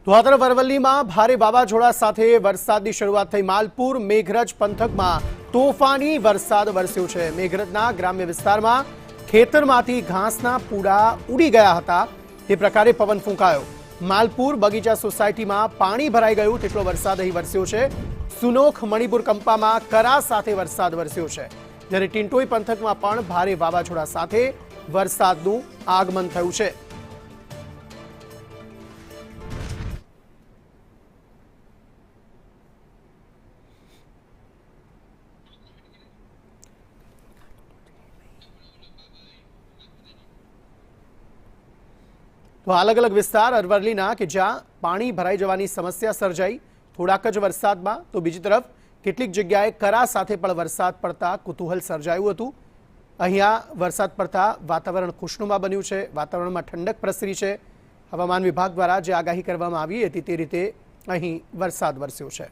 તો આ તરફ અરવલ્લીમાં ભારે વાવાઝોડા સાથે વરસાદની શરૂઆત થઈ। માલપુર મેઘરજ પંથકમાં તોફાની વરસાદ વરસ્યો છે। મેઘરજના ગ્રામ્ય વિસ્તારમાં ખેતરમાંથી ઘાસના પૂડા ઉડી ગયા હતા, તે પ્રકારે પવન ફૂંકાયો। માલપુર બગીચા સોસાયટીમાં પાણી ભરાઈ ગયું તેટલો વરસાદ અહીં વરસ્યો છે। સુનોખ મણિપુર કંપામાં કરા સાથે વરસાદ વરસ્યો છે, જ્યારે ટિન્ટોઈ પંથકમાં પણ ભારે વાવાઝોડા સાથે વરસાદનું આગમન થયું છે। તો અલગ અલગ વિસ્તાર અરવલ્લીના કે જ્યાં પાણી ભરાઈ જવાની સમસ્યા સર્જાઈ થોડાક જ વરસાદમાં, તો બીજી તરફ કેટલીક જગ્યાએ કરા સાથે પણ વરસાદ પડતા કુતૂહલ સર્જાયું હતું। અહીંયા વરસાદ પડતા વાતાવરણ ખુશનુમા બન્યું છે, વાતાવરણમાં ઠંડક પ્રસરી છે। હવામાન વિભાગ દ્વારા જે આગાહી કરવામાં આવી હતી તે રીતે અહીં વરસાદ વરસ્યો છે।